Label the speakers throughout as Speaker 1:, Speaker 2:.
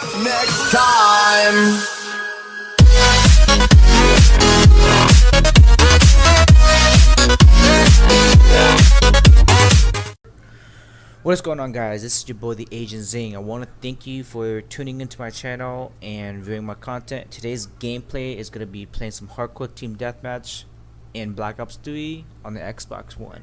Speaker 1: next time.
Speaker 2: What is going on, guys? This is your boy the Agent Zing. I want to thank you for tuning into my channel and viewing my content. Today's gameplay is going to be playing some hardcore team deathmatch in Black Ops 3 on the Xbox One.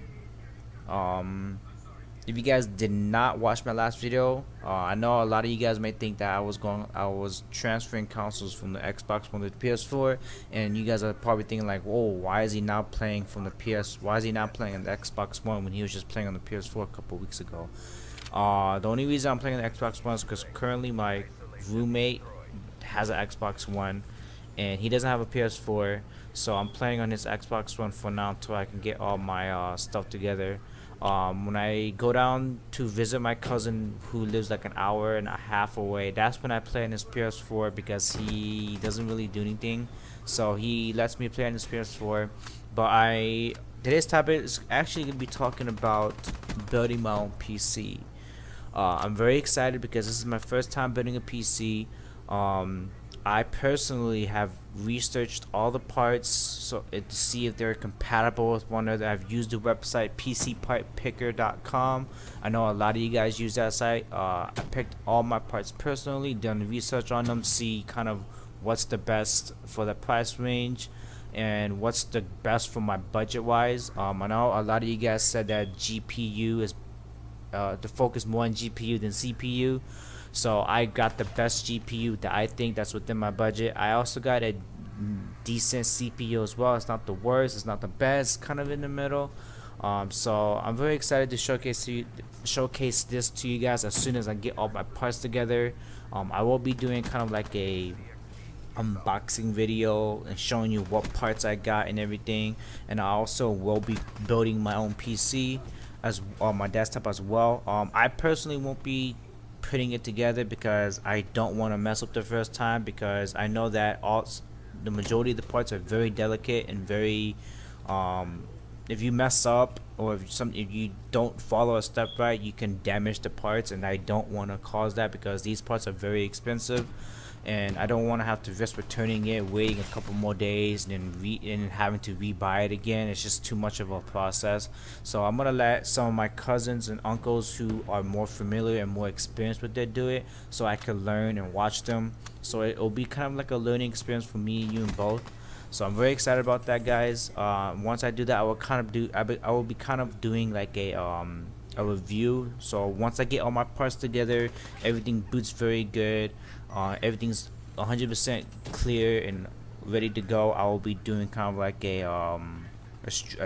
Speaker 2: If you guys did not watch my last video, I know a lot of you guys may think that I was transferring consoles from the Xbox One to the PS4, and you guys are probably thinking like, whoa, why is he now playing from the why is he not playing on the Xbox One when he was just playing on the PS4 a couple weeks ago? The only reason I'm playing on the Xbox One is because currently my roommate has an Xbox One and he doesn't have a PS4, so I'm playing on his Xbox One for now until I can get all my stuff together. When I go down to visit my cousin who lives like an hour and a half away, that's when I play on his PS4 because he doesn't really do anything, so he lets me play on his PS4. But today's topic is actually going to be talking about building my own PC. I'm very excited because this is my first time building a PC. I personally have researched all the parts to see if they're compatible with one another. I've used the website PCPartPicker.com. I know a lot of you guys use that site. I picked all my parts personally, done research on them, see kind of what's the best for the price range and what's the best for my budget wise. I know a lot of you guys said that GPU is to focus more on GPU than CPU. So I got the best GPU that I think that's within my budget. I also got a decent CPU as well. It's not the worst, it's not the best, kind of in the middle. So I'm very excited to showcase this to you guys as soon as I get all my parts together. I will be doing kind of like a unboxing video and showing you what parts I got and everything. And I also will be building my own PC as on my desktop as well. I personally won't be putting it together because I don't want to mess up the first time, because I know that the majority of the parts are very delicate and very if you mess up or if you don't follow a step right, you can damage the parts, and I don't want to cause that because these parts are very expensive and I don't want to have to risk returning it, waiting a couple more days, and then having to rebuy it again. It's just too much of a process. So I'm gonna let some of my cousins and uncles who are more familiar and more experienced with it do it, so I can learn and watch them. So it'll be kind of like a learning experience for me, you, and both. So I'm very excited about that, guys. Once I do that, I will be kind of doing like a review. So once I get all my parts together, everything boots very good, everything's 100% clear and ready to go, I will be doing kind of like a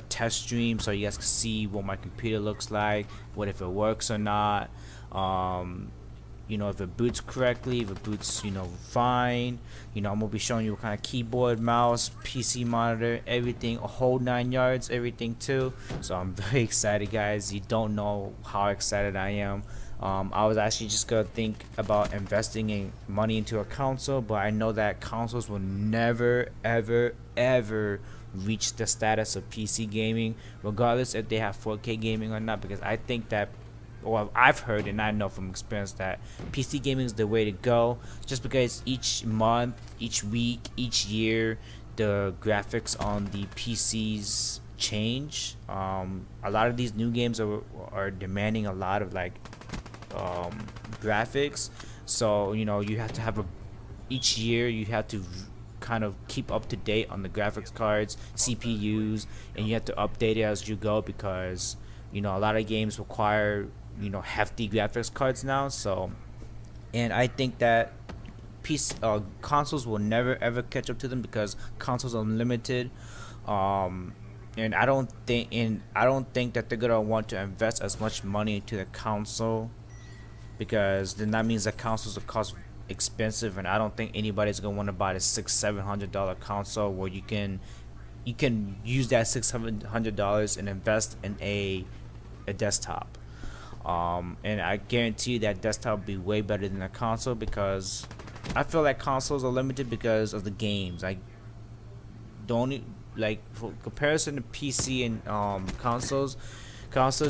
Speaker 2: test stream so you guys can see what my computer looks like, what if it works or not, you know, if it boots correctly, if it boots, you know, fine. You know, I'm gonna be showing you what kind of keyboard, mouse, PC monitor, everything, a whole 9 yards, everything too. So I'm very excited, guys. You don't know how excited I am. I was actually just gonna think about investing money into a console, but I know that consoles will never ever reach the status of PC gaming, regardless if they have 4K gaming or not, because I think that, well, I've heard and I know from experience that PC gaming is the way to go, just because each month, each week, each year, the graphics on the PCs change. A lot of these new games are demanding a lot of like graphics, so you know, you have to have each year you have to kind of keep up to date on the graphics cards, CPUs, and you have to update it as you go, because you know, a lot of games require, you know, hefty graphics cards now. So, and I think that consoles will never ever catch up to them because consoles are limited. And I don't think that they're gonna want to invest as much money into the console, because then that means that consoles will cost expensive, and I don't think anybody's gonna want to buy the $600-700 console where you can use that $600-700 and invest in a desktop. And I guarantee you that desktop will be way better than a console, because I feel like consoles are limited because of the games. Like, for comparison to PC and consoles,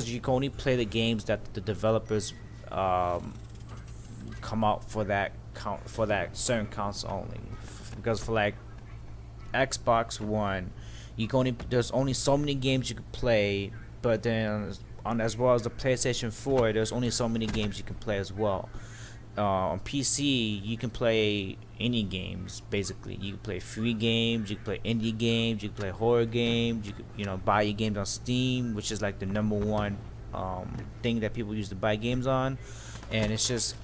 Speaker 2: you can only play the games that the developers come out for that certain console only. Because for like Xbox One, there's only so many games you can play, but then on as well as the PlayStation 4, there's only so many games you can play as well. On PC, you can play any games basically. You can play free games, you can play indie games, you can play horror games. You can buy your games on Steam, which is like the #1 thing that people use to buy games on. And it's just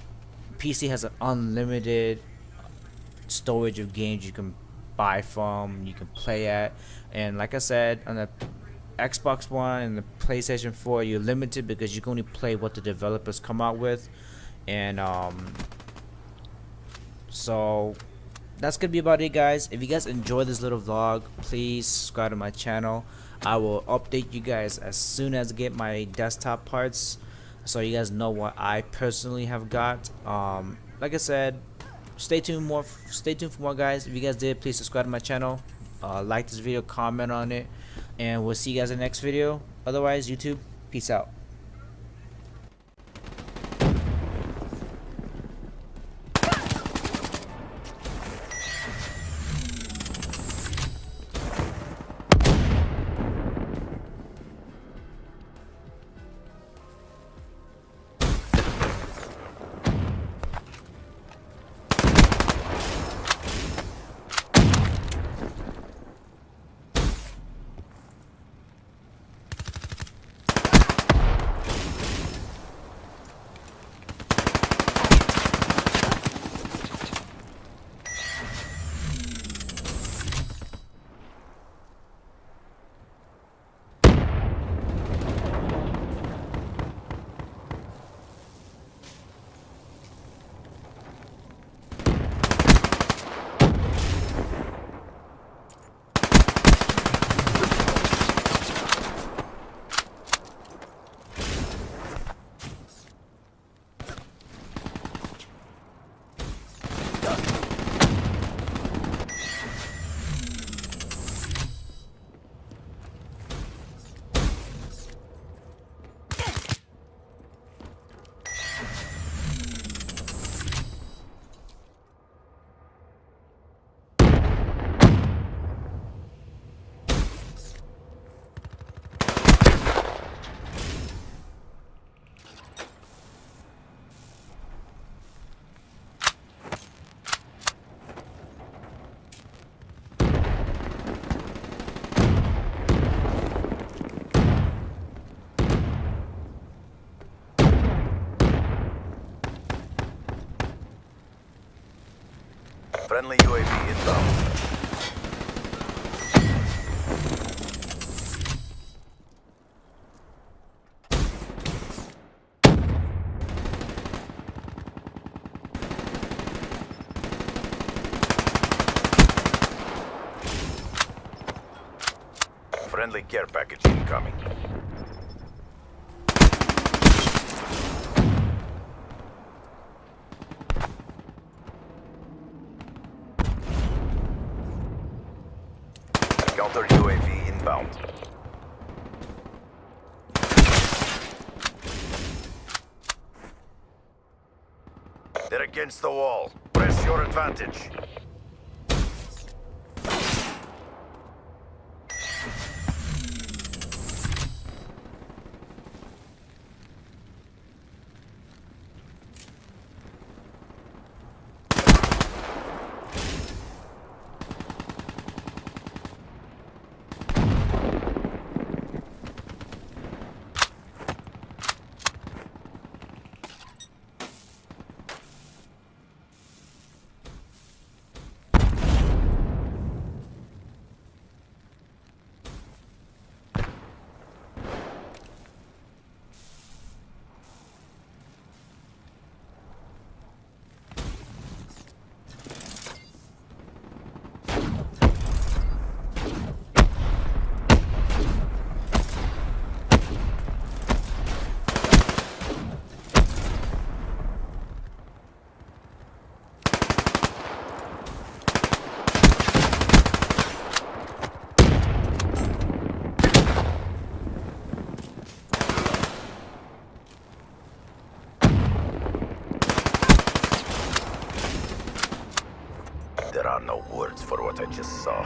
Speaker 2: PC has an unlimited storage of games you can buy from, you can play at. And like I said, on the Xbox One and the PlayStation 4, you're limited because you can only play what the developers come out with. And so that's gonna be about it, guys. If you guys enjoy this little vlog, please subscribe to my channel. I will update you guys as soon as I get my desktop parts, so you guys know what I personally have got. Like I said, stay tuned for more, guys. If you guys did, please subscribe to my channel, like this video, comment on it, and we'll see you guys in the next video. Otherwise, YouTube, peace out.
Speaker 1: Friendly UAV inbound. Friendly care package incoming. Counter UAV inbound. They're against the wall. Press your advantage. got no words for what I just saw.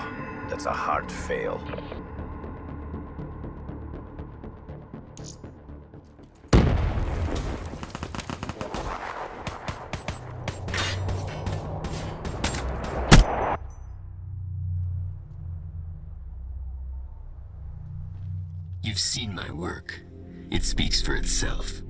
Speaker 1: That's a hard fail.
Speaker 3: You've seen my work. It speaks for itself.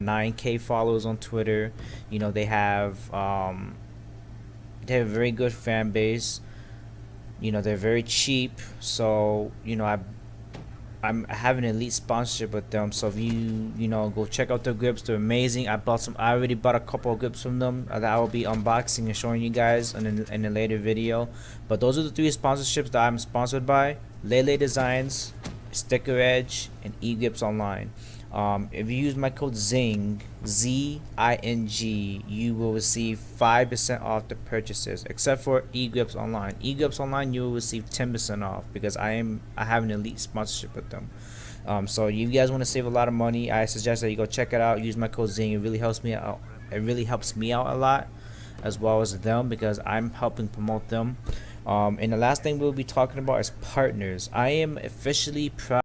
Speaker 2: $9K followers on Twitter. You know, they have a very good fan base. You know, they're very cheap. So, you know, I have an elite sponsorship with them. So if you know, go check out their grips. They're amazing. I already bought a couple of grips from them that I will be unboxing and showing you guys in a later video. But those are the 3 sponsorships that I'm sponsored by: Lele Designs, Sticker Edge, and eGrips Online. If you use my code Zing, Z-I-N-G, you will receive 5% off the purchases, except for eGrips Online. eGrips Online, you will receive 10% off because I have an elite sponsorship with them. So if you guys want to save a lot of money, I suggest that you go check it out. Use my code Zing. It really helps me out. It really helps me out a lot, as well as them, because I'm helping promote them. And the last thing we'll be talking about is partners. I am officially proud